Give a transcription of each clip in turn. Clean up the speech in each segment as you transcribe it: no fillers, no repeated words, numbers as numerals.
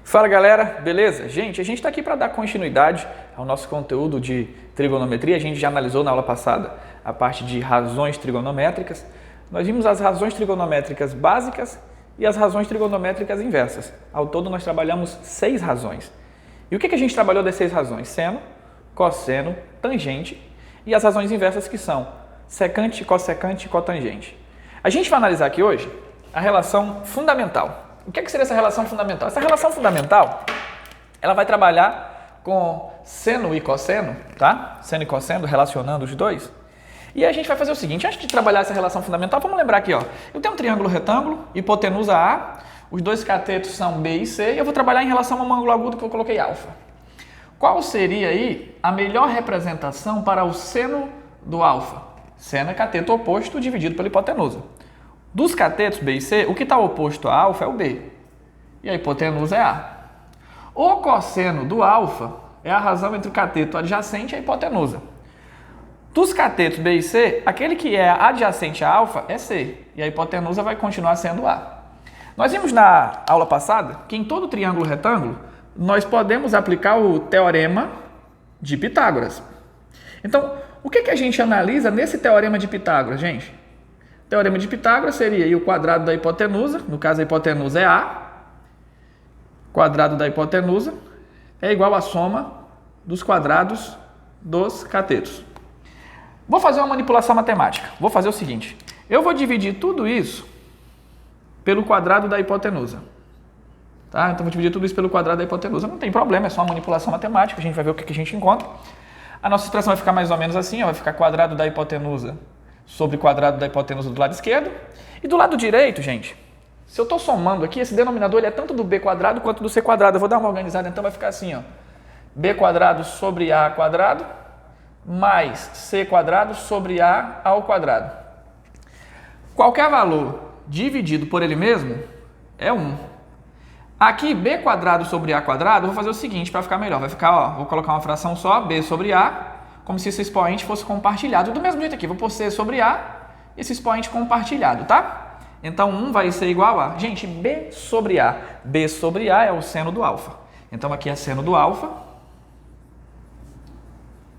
Fala galera, beleza? Gente, a gente está aqui para dar continuidade ao nosso conteúdo de trigonometria. A gente já analisou na aula passada a parte de razões trigonométricas. Nós vimos as razões trigonométricas básicas e as razões trigonométricas inversas. Ao todo nós trabalhamos 6 razões. E o que a gente trabalhou das 6 razões? Seno, cosseno, tangente e as razões inversas que são secante, cossecante e cotangente. A gente vai analisar aqui hoje a relação fundamental. O que seria essa relação fundamental? Essa relação fundamental, ela vai trabalhar com seno e cosseno, tá? Seno e cosseno, relacionando os dois. E a gente vai fazer o seguinte, antes de trabalhar essa relação fundamental, vamos lembrar aqui, ó. Eu tenho um triângulo retângulo, hipotenusa A, os dois catetos são B e C, e eu vou trabalhar em relação a um ângulo agudo que eu coloquei alfa. Qual seria aí a melhor representação para o seno do alfa? Seno é cateto oposto dividido pela hipotenusa. Dos catetos B e C, o que está oposto a alfa é o B. E a hipotenusa é A. O cosseno do alfa é a razão entre o cateto adjacente e a hipotenusa. Dos catetos B e C, aquele que é adjacente a alfa é C. E a hipotenusa vai continuar sendo A. Nós vimos na aula passada que em todo triângulo retângulo, nós podemos aplicar o teorema de Pitágoras. Então, o que a gente analisa nesse teorema de Pitágoras, gente? O teorema de Pitágoras seria aí o quadrado da hipotenusa, no caso a hipotenusa é A, quadrado da hipotenusa é igual à soma dos quadrados dos catetos. Vou fazer uma manipulação matemática. Vou fazer o seguinte, eu vou dividir tudo isso pelo quadrado da hipotenusa. Tá? Então vou dividir tudo isso pelo quadrado da hipotenusa. Não tem problema, é só uma manipulação matemática, a gente vai ver o que a gente encontra. A nossa expressão vai ficar mais ou menos assim, ó, vai ficar quadrado da hipotenusa sobre quadrado da hipotenusa do lado esquerdo. E do lado direito, gente, se eu estou somando aqui, esse denominador ele é tanto do b quadrado quanto do c quadrado. Eu vou dar uma organizada, então vai ficar assim, ó, b quadrado sobre a quadrado mais c quadrado sobre a ao quadrado. Qualquer valor dividido por ele mesmo é 1. Aqui, b quadrado sobre a quadrado, eu vou fazer o seguinte para ficar melhor. Vai ficar, ó, vou colocar uma fração só, b sobre a, como se esse expoente fosse compartilhado. Do mesmo jeito aqui, vou pôr c sobre a, esse expoente compartilhado, tá? Então, 1 vai ser igual a, gente, b sobre a. B sobre a é o seno do alfa. Então, aqui é seno do alfa,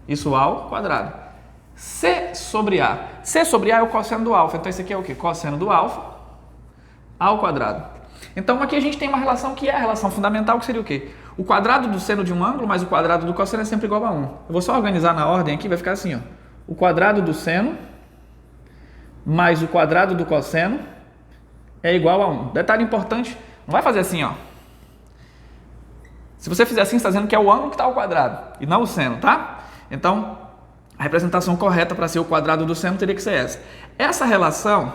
isso ao quadrado. C sobre a. C sobre a é o cosseno do alfa. Então, esse aqui é o quê? Cosseno do alfa ao quadrado. Então, aqui a gente tem uma relação que é a relação fundamental, que seria o quê? O quadrado do seno de um ângulo mais o quadrado do cosseno é sempre igual a 1. Eu vou só organizar na ordem aqui, vai ficar assim, ó. O quadrado do seno mais o quadrado do cosseno é igual a 1. Detalhe importante, não vai fazer assim, ó. Se você fizer assim, você está dizendo que é o ângulo que está ao quadrado e não o seno, tá? Então, a representação correta para ser o quadrado do seno teria que ser essa. Essa relação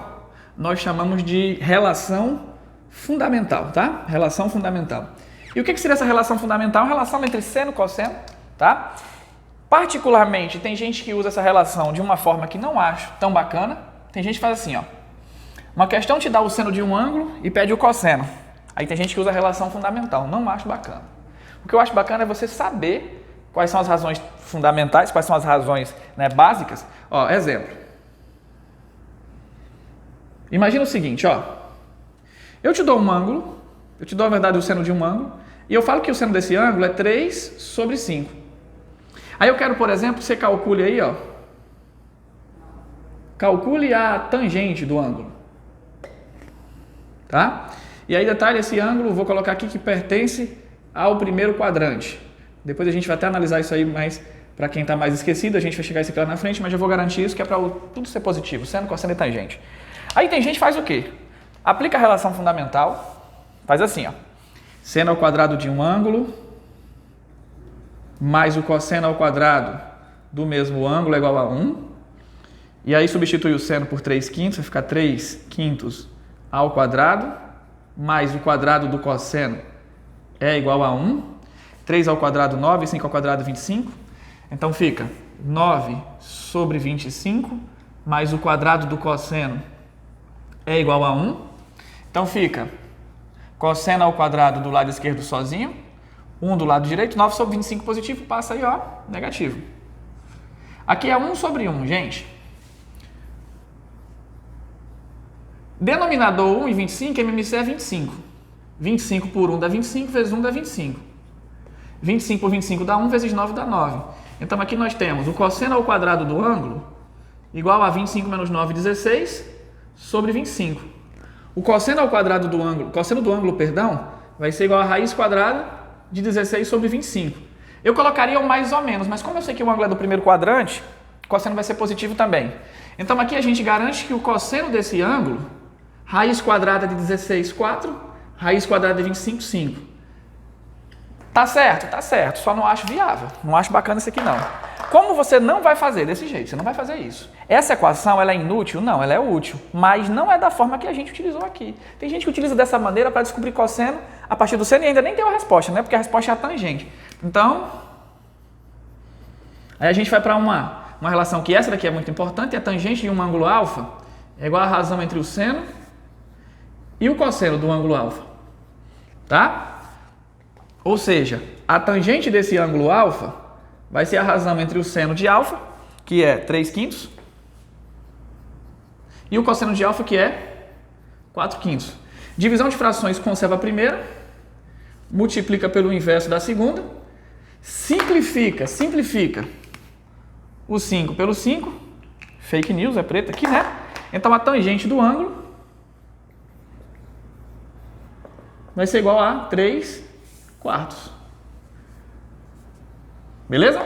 nós chamamos de relação fundamental, tá? Relação fundamental. E o que seria essa relação fundamental? Relação entre seno e cosseno, tá? Particularmente, tem gente que usa essa relação de uma forma que não acho tão bacana. Tem gente que faz assim, ó. Uma questão te dá o seno de um ângulo e pede o cosseno. Aí tem gente que usa a relação fundamental. Não acho bacana. O que eu acho bacana é você saber quais são as razões fundamentais, quais são as razões, né, básicas. Ó, exemplo. Imagina o seguinte, ó. Eu te dou um ângulo, eu te dou, na verdade, o seno de um ângulo, e eu falo que o seno desse ângulo é 3 sobre 5. Aí eu quero, por exemplo, que você calcule aí, ó. Calcule a tangente do ângulo. Tá? E aí, detalhe, esse ângulo, vou colocar aqui que pertence ao primeiro quadrante. Depois a gente vai até analisar isso aí, mas para quem está mais esquecido, a gente vai chegar esse aqui lá na frente, mas já vou garantir isso, que é para tudo ser positivo, seno, cosseno e tangente. Aí tem gente que faz o quê? Aplica a relação fundamental, faz assim, ó. Seno ao quadrado de um ângulo, mais o cosseno ao quadrado do mesmo ângulo é igual a 1. E aí substitui o seno por 3/5, vai ficar 3/5 ao quadrado, mais o quadrado do cosseno é igual a 1. 3 ao quadrado, 9, 5 ao quadrado, 25. Então fica 9 sobre 25, mais o quadrado do cosseno é igual a 1. Então fica cosseno ao quadrado do lado esquerdo sozinho, 1 do lado direito, 9 sobre 25 positivo, passa aí, ó, negativo. Aqui é 1 sobre 1, gente. Denominador 1 e 25, MMC é 25. 25 por 1 dá 25, vezes 1 dá 25. 25 por 25 dá 1, vezes 9 dá 9. Então aqui nós temos o cosseno ao quadrado do ângulo igual a 25 menos 9, 16, sobre 25. O cosseno ao quadrado do ângulo, perdão, vai ser igual a raiz quadrada de 16 sobre 25. Eu colocaria o mais ou menos, mas como eu sei que o ângulo é do primeiro quadrante, o cosseno vai ser positivo também. Então aqui a gente garante que o cosseno desse ângulo, raiz quadrada de 16, 4, raiz quadrada de 25, 5. Tá certo, só não acho viável, não acho bacana isso aqui não. Como você não vai fazer desse jeito, você não vai fazer isso. Essa equação, ela é inútil? Não, ela é útil, mas não é da forma que a gente utilizou aqui. Tem gente que utiliza dessa maneira para descobrir cosseno a partir do seno e ainda nem tem a resposta, né? Porque a resposta é a tangente. Então, aí a gente vai para uma relação que essa daqui é muito importante, a tangente de um ângulo alfa é igual a razão entre o seno e o cosseno do ângulo alfa, tá? Ou seja, a tangente desse ângulo alfa vai ser a razão entre o seno de alfa, que é 3/5, e o cosseno de alfa, que é 4/5. Divisão de frações conserva a primeira, multiplica pelo inverso da segunda, simplifica o 5 pelo 5, fake news, é preto aqui, né? Então a tangente do ângulo vai ser igual a 3/4. Beleza?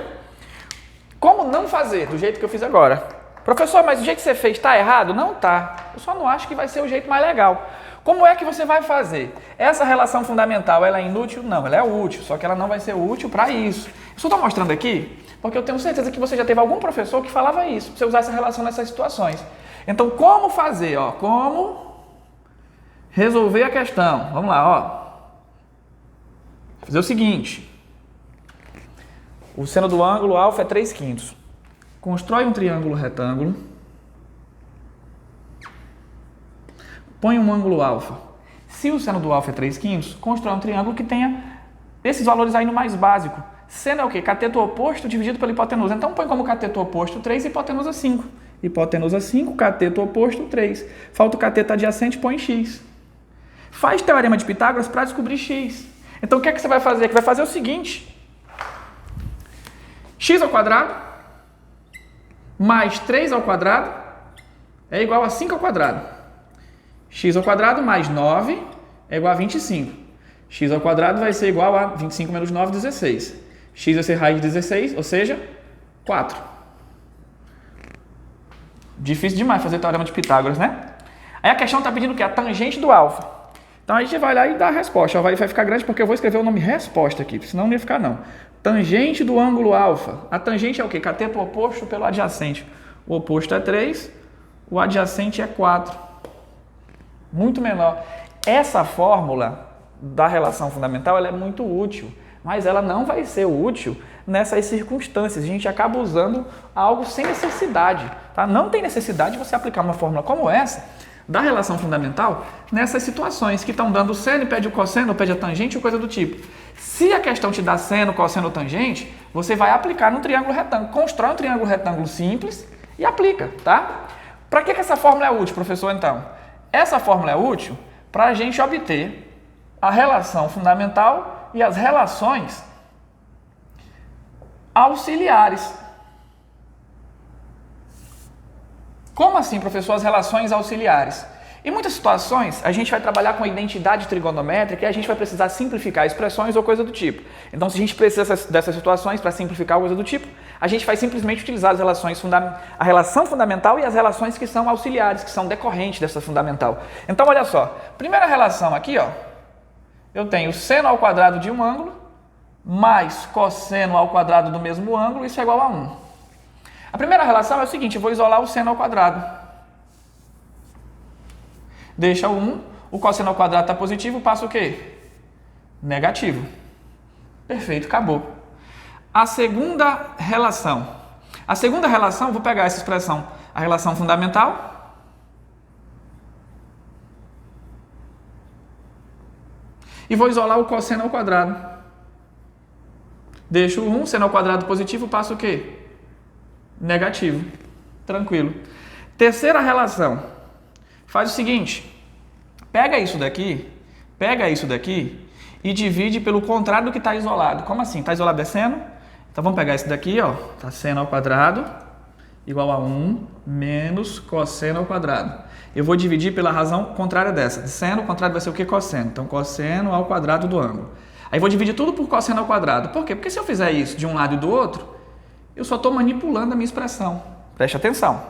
Como não fazer do jeito que eu fiz agora? Professor, mas o jeito que você fez está errado? Não tá. Eu só não acho que vai ser o jeito mais legal. Como é que você vai fazer? Essa relação fundamental, ela é inútil? Não, ela é útil, só que ela não vai ser útil para isso. Eu só estou mostrando aqui porque eu tenho certeza que você já teve algum professor que falava isso, para você usar essa relação nessas situações. Então, como fazer? Como resolver a questão? Vamos lá, fazer o seguinte. O seno do ângulo alfa é 3/5. Constrói um triângulo retângulo. Põe um ângulo alfa. Se o seno do alfa é 3/5, constrói um triângulo que tenha esses valores aí no mais básico. Seno é o quê? Cateto oposto dividido pela hipotenusa. Então põe como cateto oposto 3 e hipotenusa 5. Hipotenusa 5, cateto oposto 3. Falta o cateto adjacente, põe x. Faz teorema de Pitágoras para descobrir x. Então o que é que você vai fazer? Você vai fazer o seguinte. X ao quadrado mais 3 ao quadrado é igual a 5 ao quadrado. X ao quadrado mais 9 é igual a 25. X ao quadrado vai ser igual a 25 menos 9, 16. X vai ser raiz de 16, ou seja, 4. Difícil demais fazer teorema de Pitágoras, né? Aí a questão está pedindo o quê? A tangente do alfa. Então a gente vai lá e dá a resposta. Vai ficar grande porque eu vou escrever o nome resposta aqui, senão não ia ficar não. Tangente do ângulo alfa. A tangente é o quê? Cateto oposto pelo adjacente. O oposto é 3, o adjacente é 4. Muito menor. Essa fórmula da relação fundamental ela é muito útil, mas ela não vai ser útil nessas circunstâncias. A gente acaba usando algo sem necessidade. Tá? Não tem necessidade de você aplicar uma fórmula como essa da relação fundamental nessas situações que estão dando seno e pede o cosseno, pede a tangente ou coisa do tipo. Se a questão te dá seno, cosseno ou tangente, você vai aplicar no triângulo retângulo. Constrói um triângulo retângulo simples e aplica, tá? Para que essa fórmula é útil, professor, então? Essa fórmula é útil para a gente obter a relação fundamental e as relações auxiliares. Como assim, professor, as relações auxiliares? Em muitas situações, a gente vai trabalhar com a identidade trigonométrica e a gente vai precisar simplificar expressões ou coisa do tipo. Então, se a gente precisa dessas situações para simplificar coisa do tipo, a gente vai simplesmente utilizar as relações a relação fundamental e as relações que são auxiliares, que são decorrentes dessa fundamental. Então, olha só. Primeira relação aqui, eu tenho seno ao quadrado de um ângulo mais cosseno ao quadrado do mesmo ângulo, isso é igual a 1. A primeira relação é o seguinte, eu vou isolar o seno ao quadrado. Deixa o 1, o cosseno ao quadrado está positivo, passa o quê? Negativo. Perfeito, acabou. A segunda relação. Vou pegar essa expressão, a relação fundamental. E vou isolar o cosseno ao quadrado. Deixo o 1, seno ao quadrado positivo, passa o quê? Negativo. Tranquilo. Terceira relação. Faz o seguinte, pega isso daqui, Pega isso daqui e divide pelo contrário do que está isolado. Como assim? Está isolado é seno? Então vamos pegar esse daqui, ó. Tá seno ao quadrado igual a 1 menos cosseno ao quadrado. Eu vou dividir pela razão contrária dessa. De seno, o contrário vai ser o que? Cosseno. Então, cosseno ao quadrado do ângulo. Aí vou dividir tudo por cosseno ao quadrado. Por quê? Porque se eu fizer isso de um lado e do outro, eu só estou manipulando a minha expressão. Preste atenção.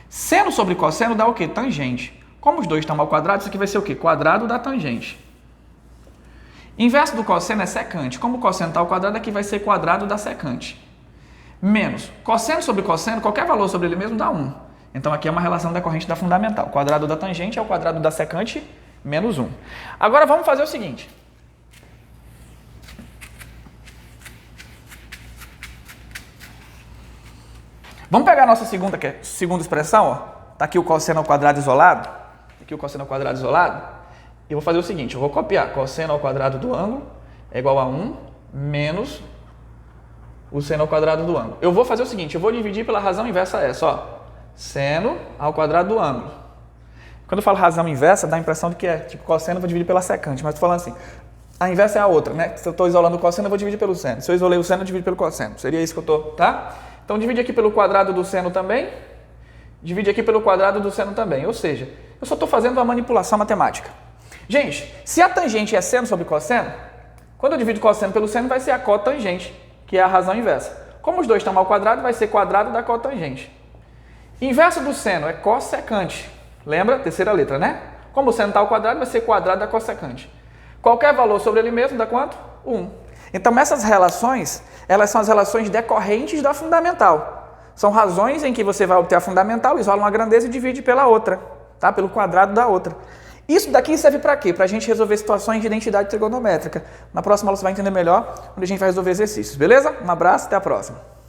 Seno sobre cosseno dá o quê? Tangente. Como os dois estão ao quadrado, isso aqui vai ser o quê? Quadrado da tangente. Inverso do cosseno é secante. Como o cosseno está ao quadrado, aqui vai ser quadrado da secante. Menos cosseno sobre cosseno, qualquer valor sobre ele mesmo dá 1. Então aqui é uma relação decorrente da fundamental. O quadrado da tangente é o quadrado da secante menos 1. Agora vamos fazer o seguinte. Vamos pegar a nossa segunda expressão, ó. Tá aqui o cosseno ao quadrado isolado. Aqui o cosseno ao quadrado isolado. E eu vou fazer o seguinte, eu vou copiar. Cosseno ao quadrado do ângulo é igual a 1 menos o seno ao quadrado do ângulo. Eu vou fazer o seguinte, eu vou dividir pela razão inversa a essa, ó. Seno ao quadrado do ângulo. Quando eu falo razão inversa, dá a impressão de que é tipo cosseno, eu vou dividir pela secante. Mas estou falando assim, a inversa é a outra, né? Se eu estou isolando o cosseno, eu vou dividir pelo seno. Se eu isolei o seno, eu divido pelo cosseno. Seria isso que eu estou, tá? Então divide aqui pelo quadrado do seno também. Divide aqui pelo quadrado do seno também. Ou seja, eu só estou fazendo uma manipulação matemática. Gente, se a tangente é seno sobre cosseno, quando eu divido cosseno pelo seno, vai ser a cotangente, que é a razão inversa. Como os dois estão ao quadrado, vai ser quadrado da cotangente. Inverso do seno é cossecante. Lembra? Terceira letra, né? Como o seno está ao quadrado, vai ser quadrado da cossecante. Qualquer valor sobre ele mesmo dá quanto? 1. Então essas relações, elas são as relações decorrentes da fundamental. São razões em que você vai obter a fundamental, isola uma grandeza e divide pela outra, tá? Pelo quadrado da outra. Isso daqui serve para quê? Para a gente resolver situações de identidade trigonométrica. Na próxima aula você vai entender melhor, onde a gente vai resolver exercícios, beleza? Um abraço, até a próxima.